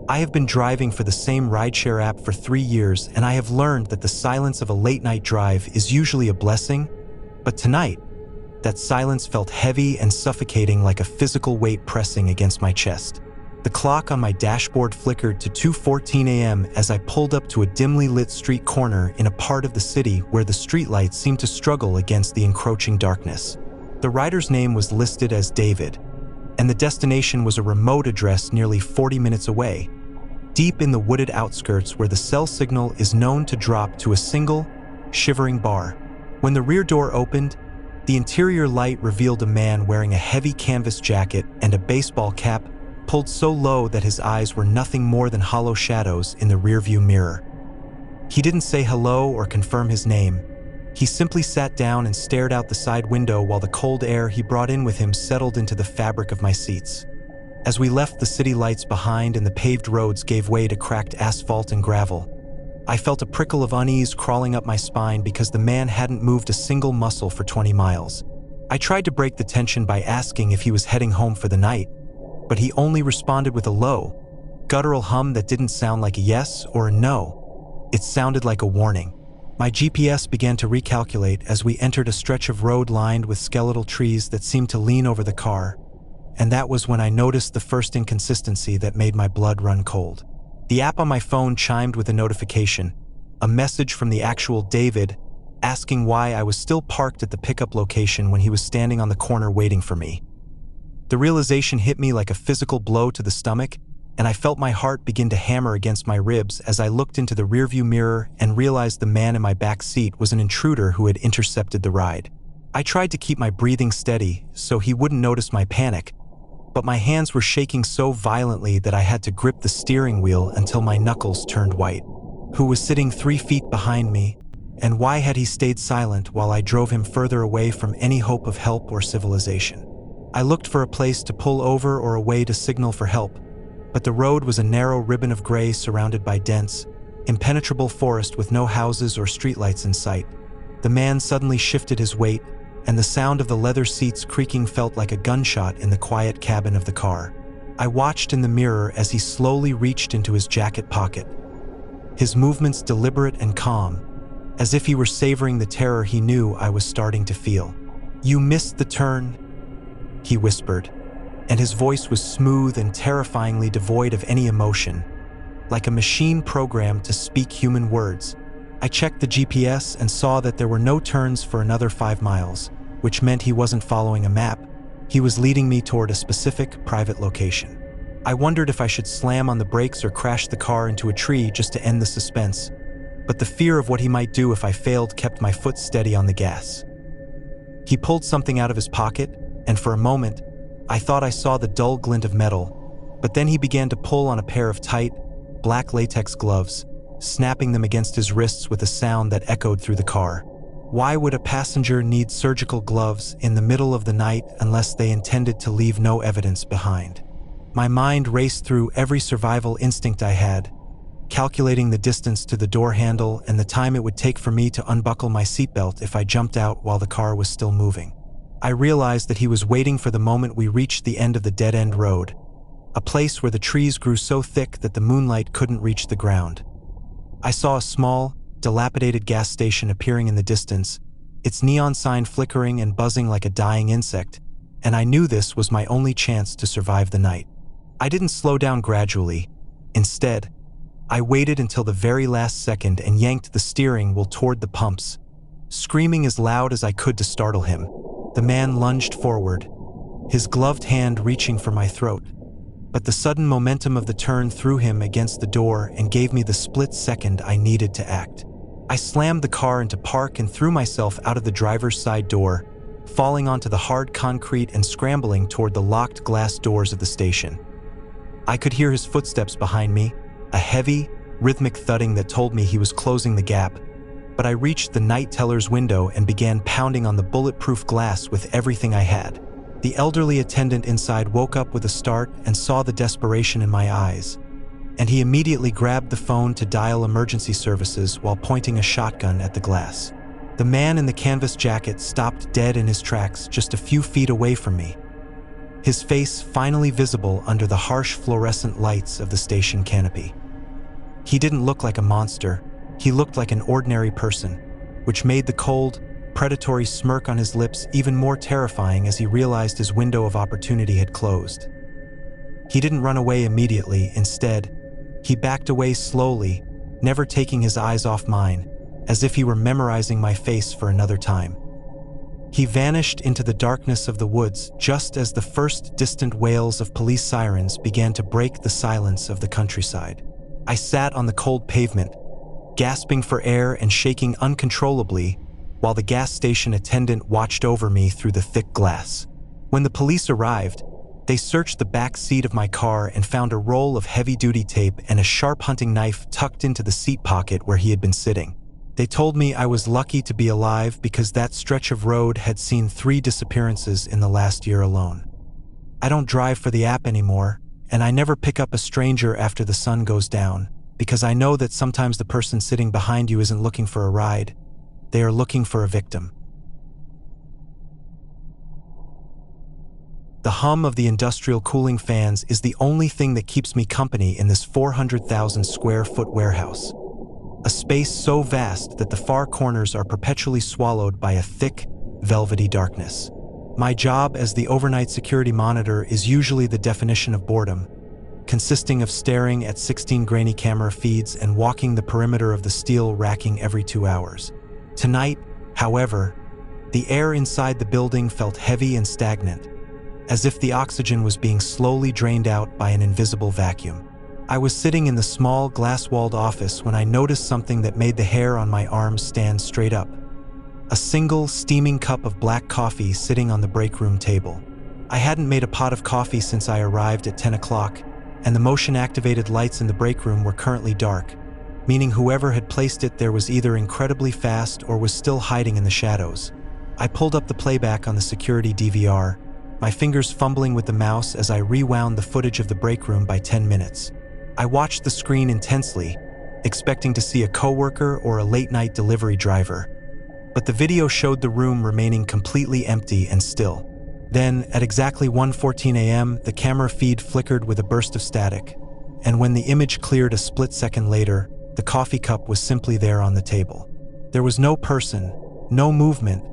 I have been driving for the same rideshare app for 3 years, and I have learned that the silence of a late-night drive is usually a blessing, but tonight, that silence felt heavy and suffocating, like a physical weight pressing against my chest. The clock on my dashboard flickered to 2:14 a.m. as I pulled up to a dimly lit street corner in a part of the city where the streetlights seemed to struggle against the encroaching darkness. The rider's name was listed as David, and the destination was a remote address nearly 40 minutes away, deep in the wooded outskirts where the cell signal is known to drop to a single, shivering bar. When the rear door opened, the interior light revealed a man wearing a heavy canvas jacket and a baseball cap pulled so low that his eyes were nothing more than hollow shadows in the rearview mirror. He didn't say hello or confirm his name. He simply sat down and stared out the side window while the cold air he brought in with him settled into the fabric of my seats. As we left the city lights behind and the paved roads gave way to cracked asphalt and gravel, I felt a prickle of unease crawling up my spine because the man hadn't moved a single muscle for 20 miles. I tried to break the tension by asking if he was heading home for the night, but he only responded with a low, guttural hum that didn't sound like a yes or a no. It sounded like a warning. My GPS began to recalculate as we entered a stretch of road lined with skeletal trees that seemed to lean over the car, and that was when I noticed the first inconsistency that made my blood run cold. The app on my phone chimed with a notification, a message from the actual David, asking why I was still parked at the pickup location when he was standing on the corner waiting for me. The realization hit me like a physical blow to the stomach, and I felt my heart begin to hammer against my ribs as I looked into the rearview mirror and realized the man in my back seat was an intruder who had intercepted the ride. I tried to keep my breathing steady so he wouldn't notice my panic, but my hands were shaking so violently that I had to grip the steering wheel until my knuckles turned white. Who was sitting 3 feet behind me, and why had he stayed silent while I drove him further away from any hope of help or civilization? I looked for a place to pull over or a way to signal for help, but the road was a narrow ribbon of gray surrounded by dense, impenetrable forest with no houses or streetlights in sight. The man suddenly shifted his weight, and the sound of the leather seats creaking felt like a gunshot in the quiet cabin of the car. I watched in the mirror as he slowly reached into his jacket pocket, his movements deliberate and calm, as if he were savoring the terror he knew I was starting to feel. "You missed the turn," he whispered, and his voice was smooth and terrifyingly devoid of any emotion, like a machine programmed to speak human words. I checked the GPS and saw that there were no turns for another 5 miles, which meant he wasn't following a map. He was leading me toward a specific, private location. I wondered if I should slam on the brakes or crash the car into a tree just to end the suspense, but the fear of what he might do if I failed kept my foot steady on the gas. He pulled something out of his pocket, and for a moment, I thought I saw the dull glint of metal, but then he began to pull on a pair of tight, black latex gloves, snapping them against his wrists with a sound that echoed through the car. Why would a passenger need surgical gloves in the middle of the night unless they intended to leave no evidence behind? My mind raced through every survival instinct I had, calculating the distance to the door handle and the time it would take for me to unbuckle my seatbelt if I jumped out while the car was still moving. I realized that he was waiting for the moment we reached the end of the dead-end road, a place where the trees grew so thick that the moonlight couldn't reach the ground. I saw a small, dilapidated gas station appearing in the distance, its neon sign flickering and buzzing like a dying insect, and I knew this was my only chance to survive the night. I didn't slow down gradually. Instead, I waited until the very last second and yanked the steering wheel toward the pumps, screaming as loud as I could to startle him. The man lunged forward, his gloved hand reaching for my throat, but the sudden momentum of the turn threw him against the door and gave me the split second I needed to act. I slammed the car into park and threw myself out of the driver's side door, falling onto the hard concrete and scrambling toward the locked glass doors of the station. I could hear his footsteps behind me, a heavy, rhythmic thudding that told me he was closing the gap, but I reached the night teller's window and began pounding on the bulletproof glass with everything I had. The elderly attendant inside woke up with a start and saw the desperation in my eyes, and he immediately grabbed the phone to dial emergency services while pointing a shotgun at the glass. The man in the canvas jacket stopped dead in his tracks just a few feet away from me. his face finally visible under the harsh fluorescent lights of the station canopy. He didn't look like a monster, he looked like an ordinary person, which made the cold, predatory smirk on his lips even more terrifying as he realized his window of opportunity had closed. He didn't run away immediately. Instead, he backed away slowly, never taking his eyes off mine, as if he were memorizing my face for another time. He vanished into the darkness of the woods just as the first distant wails of police sirens began to break the silence of the countryside. I sat on the cold pavement, gasping for air and shaking uncontrollably, while the gas station attendant watched over me through the thick glass. When the police arrived, they searched the back seat of my car and found a roll of heavy-duty tape and a sharp hunting knife tucked into the seat pocket where he had been sitting. They told me I was lucky to be alive because that stretch of road had seen 3 disappearances in the last year alone. I don't drive for the app anymore, and I never pick up a stranger after the sun goes down, because I know that sometimes the person sitting behind you isn't looking for a ride, they are looking for a victim. The hum of the industrial cooling fans is the only thing that keeps me company in this 400,000 square foot warehouse. A space so vast that the far corners are perpetually swallowed by a thick, velvety darkness. My job as the overnight security monitor is usually the definition of boredom, consisting of staring at 16 grainy camera feeds and walking the perimeter of the steel racking every 2 hours. Tonight, however, the air inside the building felt heavy and stagnant, as if the oxygen was being slowly drained out by an invisible vacuum. I was sitting in the small, glass-walled office when I noticed something that made the hair on my arms stand straight up. A single, steaming cup of black coffee sitting on the break room table. I hadn't made a pot of coffee since I arrived at 10 o'clock, and the motion-activated lights in the break room were currently dark, meaning whoever had placed it there was either incredibly fast or was still hiding in the shadows. I pulled up the playback on the security DVR, my fingers fumbling with the mouse as I rewound the footage of the break room by 10 minutes. I watched the screen intensely, expecting to see a coworker or a late-night delivery driver, but the video showed the room remaining completely empty and still. Then, at exactly 1:14 a.m., the camera feed flickered with a burst of static, and when the image cleared a split second later, the coffee cup was simply there on the table. There was no person, no movement,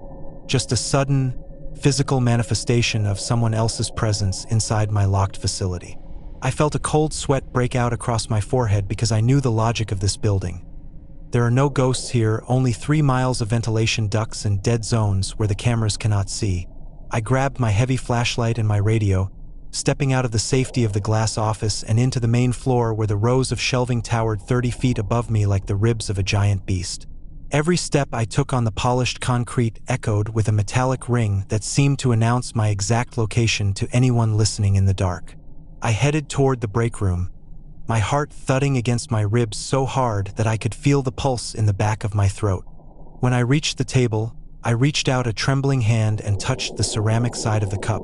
just a sudden, physical manifestation of someone else's presence inside my locked facility. I felt a cold sweat break out across my forehead because I knew the logic of this building. There are no ghosts here, only 3 miles of ventilation ducts and dead zones where the cameras cannot see. I grabbed my heavy flashlight and my radio, stepping out of the safety of the glass office and into the main floor where the rows of shelving towered 30 feet above me like the ribs of a giant beast. Every step I took on the polished concrete echoed with a metallic ring that seemed to announce my exact location to anyone listening in the dark. I headed toward the break room, my heart thudding against my ribs so hard that I could feel the pulse in the back of my throat. When I reached the table, I reached out a trembling hand and touched the ceramic side of the cup.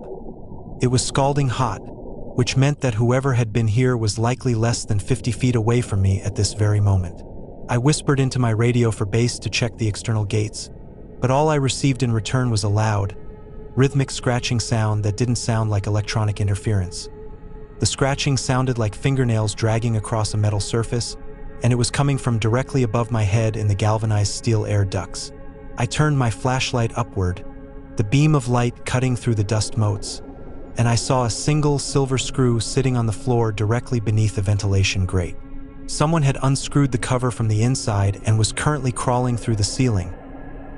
It was scalding hot, which meant that whoever had been here was likely less than 50 feet away from me at this very moment. I whispered into my radio for base to check the external gates, but all I received in return was a loud, rhythmic scratching sound that didn't sound like electronic interference. The scratching sounded like fingernails dragging across a metal surface, and it was coming from directly above my head in the galvanized steel air ducts. I turned my flashlight upward, the beam of light cutting through the dust motes, and I saw a single silver screw sitting on the floor directly beneath the ventilation grate. Someone had unscrewed the cover from the inside and was currently crawling through the ceiling,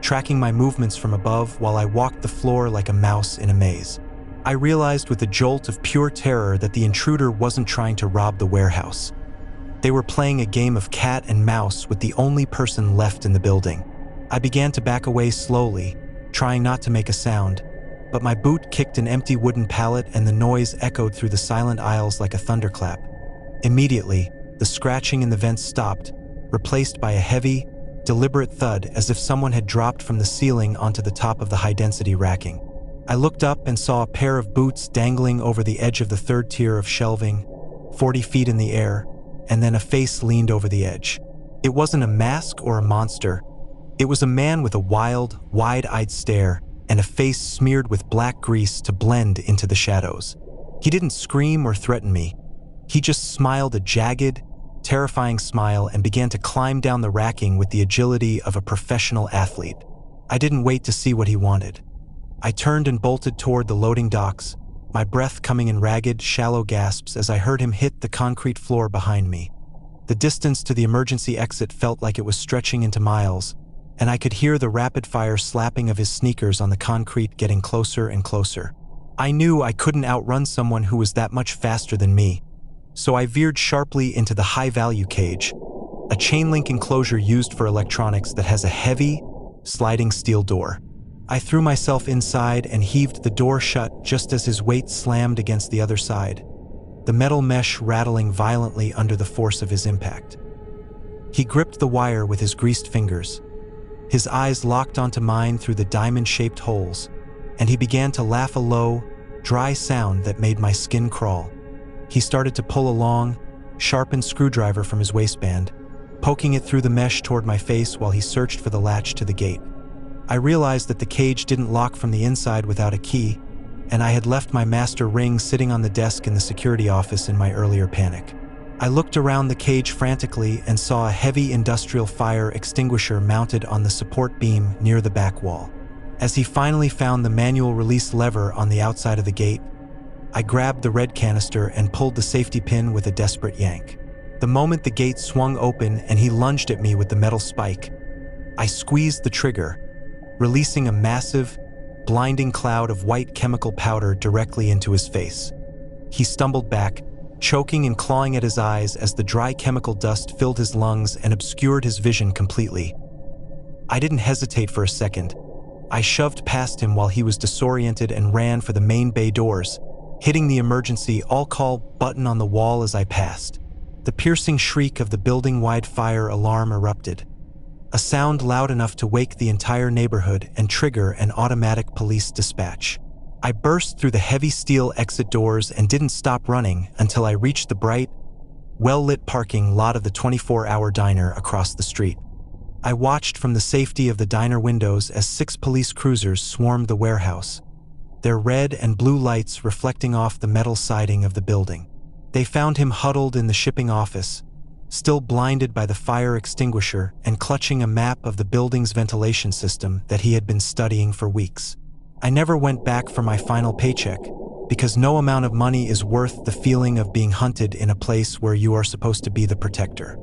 tracking my movements from above while I walked the floor like a mouse in a maze. I realized with a jolt of pure terror that the intruder wasn't trying to rob the warehouse. They were playing a game of cat and mouse with the only person left in the building. I began to back away slowly, trying not to make a sound, but my boot kicked an empty wooden pallet and the noise echoed through the silent aisles like a thunderclap. Immediately, the scratching in the vents stopped, replaced by a heavy, deliberate thud as if someone had dropped from the ceiling onto the top of the high-density racking. I looked up and saw a pair of boots dangling over the edge of the third tier of shelving, 40 feet in the air, and then a face leaned over the edge. It wasn't a mask or a monster. It was a man with a wild, wide-eyed stare, and a face smeared with black grease to blend into the shadows. He didn't scream or threaten me. He just smiled a jagged, terrifying smile and began to climb down the racking with the agility of a professional athlete. I didn't wait to see what he wanted. I turned and bolted toward the loading docks, my breath coming in ragged, shallow gasps as I heard him hit the concrete floor behind me. The distance to the emergency exit felt like it was stretching into miles, and I could hear the rapid-fire slapping of his sneakers on the concrete getting closer and closer. I knew I couldn't outrun someone who was that much faster than me, so I veered sharply into the high-value cage, a chain-link enclosure used for electronics that has a heavy, sliding steel door. I threw myself inside and heaved the door shut just as his weight slammed against the other side, the metal mesh rattling violently under the force of his impact. He gripped the wire with his greased fingers. His eyes locked onto mine through the diamond-shaped holes, and he began to laugh a low, dry sound that made my skin crawl. He started to pull a long, sharpened screwdriver from his waistband, poking it through the mesh toward my face while he searched for the latch to the gate. I realized that the cage didn't lock from the inside without a key, and I had left my master ring sitting on the desk in the security office in my earlier panic. I looked around the cage frantically and saw a heavy industrial fire extinguisher mounted on the support beam near the back wall. As he finally found the manual release lever on the outside of the gate, I grabbed the red canister and pulled the safety pin with a desperate yank. The moment the gate swung open and he lunged at me with the metal spike, I squeezed the trigger, releasing a massive, blinding cloud of white chemical powder directly into his face. He stumbled back, choking and clawing at his eyes as the dry chemical dust filled his lungs and obscured his vision completely. I didn't hesitate for a second. I shoved past him while he was disoriented and ran for the main bay doors, hitting the emergency all-call button on the wall as I passed. The piercing shriek of the building-wide fire alarm erupted, a sound loud enough to wake the entire neighborhood and trigger an automatic police dispatch. I burst through the heavy steel exit doors and didn't stop running until I reached the bright, well-lit parking lot of the 24-hour diner across the street. I watched from the safety of the diner windows as 6 police cruisers swarmed the warehouse, their red and blue lights reflecting off the metal siding of the building. They found him huddled in the shipping office, still blinded by the fire extinguisher and clutching a map of the building's ventilation system that he had been studying for weeks. I never went back for my final paycheck, because no amount of money is worth the feeling of being hunted in a place where you are supposed to be the protector.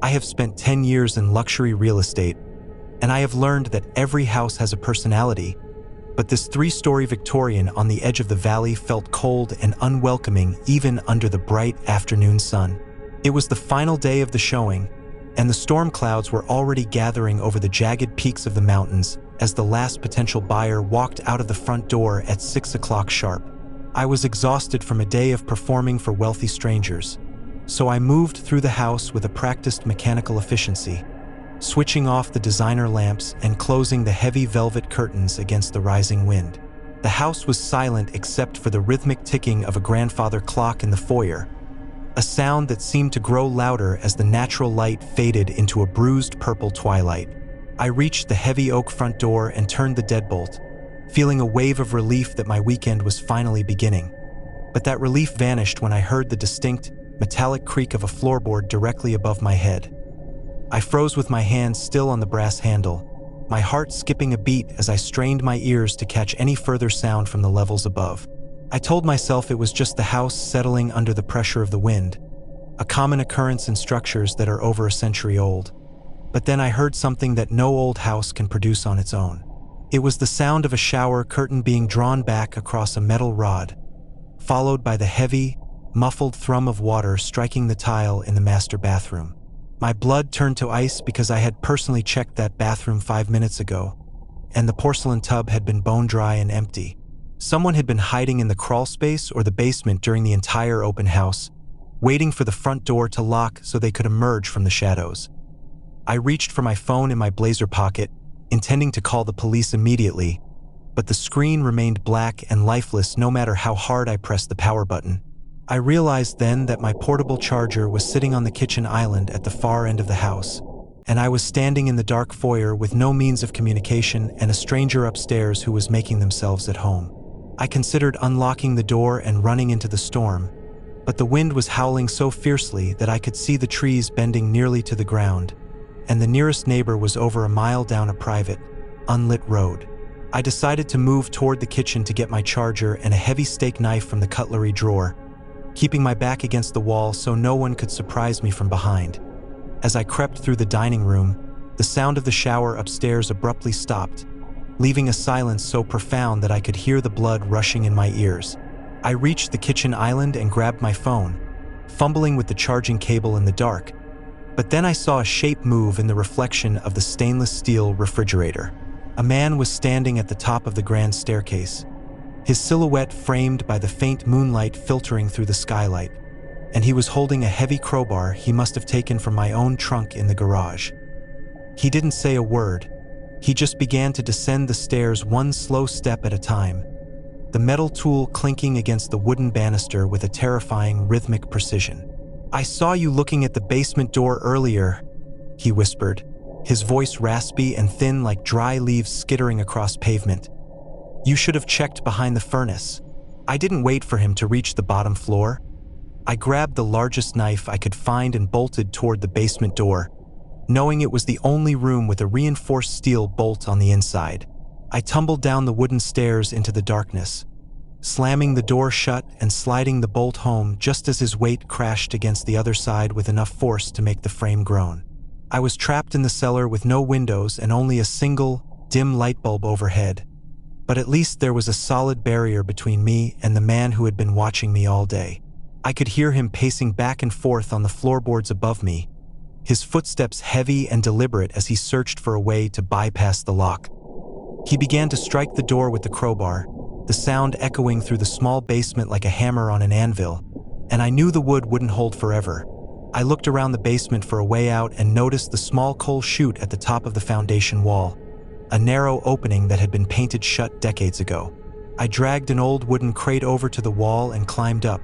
I have spent 10 years in luxury real estate, and I have learned that every house has a personality, but this 3-story Victorian on the edge of the valley felt cold and unwelcoming even under the bright afternoon sun. It was the final day of the showing, and the storm clouds were already gathering over the jagged peaks of the mountains as the last potential buyer walked out of the front door at 6 o'clock sharp. I was exhausted from a day of performing for wealthy strangers, so I moved through the house with a practiced mechanical efficiency, switching off the designer lamps and closing the heavy velvet curtains against the rising wind. The house was silent except for the rhythmic ticking of a grandfather clock in the foyer, a sound that seemed to grow louder as the natural light faded into a bruised purple twilight. I reached the heavy oak front door and turned the deadbolt, feeling a wave of relief that my weekend was finally beginning. But that relief vanished when I heard the distinct, metallic creak of a floorboard directly above my head. I froze with my hands still on the brass handle, my heart skipping a beat as I strained my ears to catch any further sound from the levels above. I told myself it was just the house settling under the pressure of the wind, a common occurrence in structures that are over a century old. But then I heard something that no old house can produce on its own. It was the sound of a shower curtain being drawn back across a metal rod, followed by the heavy, muffled thrum of water striking the tile in the master bathroom. My blood turned to ice because I had personally checked that bathroom 5 minutes ago, and the porcelain tub had been bone dry and empty. Someone had been hiding in the crawl space or the basement during the entire open house, waiting for the front door to lock so they could emerge from the shadows. I reached for my phone in my blazer pocket, intending to call the police immediately, but the screen remained black and lifeless no matter how hard I pressed the power button. I realized then that my portable charger was sitting on the kitchen island at the far end of the house, and I was standing in the dark foyer with no means of communication and a stranger upstairs who was making themselves at home. I considered unlocking the door and running into the storm, but the wind was howling so fiercely that I could see the trees bending nearly to the ground, and the nearest neighbor was over a mile down a private, unlit road. I decided to move toward the kitchen to get my charger and a heavy steak knife from the cutlery drawer, keeping my back against the wall so no one could surprise me from behind. As I crept through the dining room, the sound of the shower upstairs abruptly stopped, leaving a silence so profound that I could hear the blood rushing in my ears. I reached the kitchen island and grabbed my phone, fumbling with the charging cable in the dark, but then I saw a shape move in the reflection of the stainless steel refrigerator. A man was standing at the top of the grand staircase, his silhouette framed by the faint moonlight filtering through the skylight, and he was holding a heavy crowbar he must have taken from my own trunk in the garage. He didn't say a word. He just began to descend the stairs one slow step at a time, the metal tool clinking against the wooden banister with a terrifying rhythmic precision. "I saw you looking at the basement door earlier," he whispered, his voice raspy and thin like dry leaves skittering across pavement. "You should have checked behind the furnace." I didn't wait for him to reach the bottom floor. I grabbed the largest knife I could find and bolted toward the basement door, knowing it was the only room with a reinforced steel bolt on the inside. I tumbled down the wooden stairs into the darkness, slamming the door shut and sliding the bolt home just as his weight crashed against the other side with enough force to make the frame groan. I was trapped in the cellar with no windows and only a single, dim light bulb overhead, but at least there was a solid barrier between me and the man who had been watching me all day. I could hear him pacing back and forth on the floorboards above me, his footsteps heavy and deliberate as he searched for a way to bypass the lock. He began to strike the door with the crowbar, the sound echoing through the small basement like a hammer on an anvil, and I knew the wood wouldn't hold forever. I looked around the basement for a way out and noticed the small coal chute at the top of the foundation wall, a narrow opening that had been painted shut decades ago. I dragged an old wooden crate over to the wall and climbed up,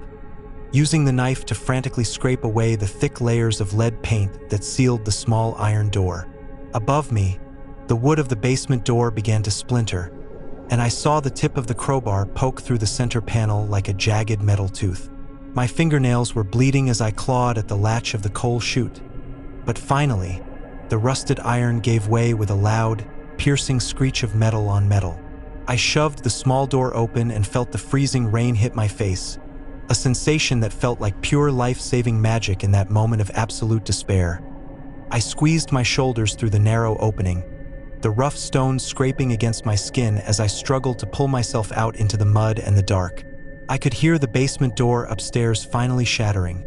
using the knife to frantically scrape away the thick layers of lead paint that sealed the small iron door. Above me, the wood of the basement door began to splinter, and I saw the tip of the crowbar poke through the center panel like a jagged metal tooth. My fingernails were bleeding as I clawed at the latch of the coal chute, but finally, the rusted iron gave way with a loud, piercing screech of metal on metal. I shoved the small door open and felt the freezing rain hit my face, a sensation that felt like pure life-saving magic in that moment of absolute despair. I squeezed my shoulders through the narrow opening, the rough stones scraping against my skin as I struggled to pull myself out into the mud and the dark. I could hear the basement door upstairs finally shattering,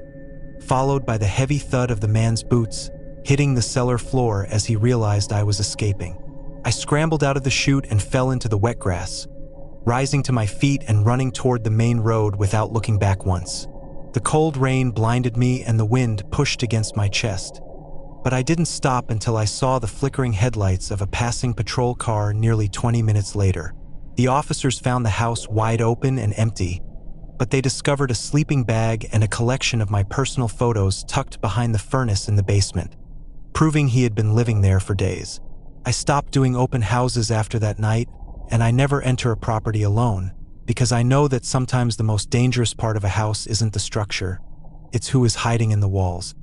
followed by the heavy thud of the man's boots hitting the cellar floor as he realized I was escaping. I scrambled out of the chute and fell into the wet grass, rising to my feet and running toward the main road without looking back once. The cold rain blinded me and the wind pushed against my chest, but I didn't stop until I saw the flickering headlights of a passing patrol car nearly 20 minutes later. The officers found the house wide open and empty, but they discovered a sleeping bag and a collection of my personal photos tucked behind the furnace in the basement, proving he had been living there for days. I stopped doing open houses after that night, and I never enter a property alone, because I know that sometimes the most dangerous part of a house isn't the structure, it's who is hiding in the walls.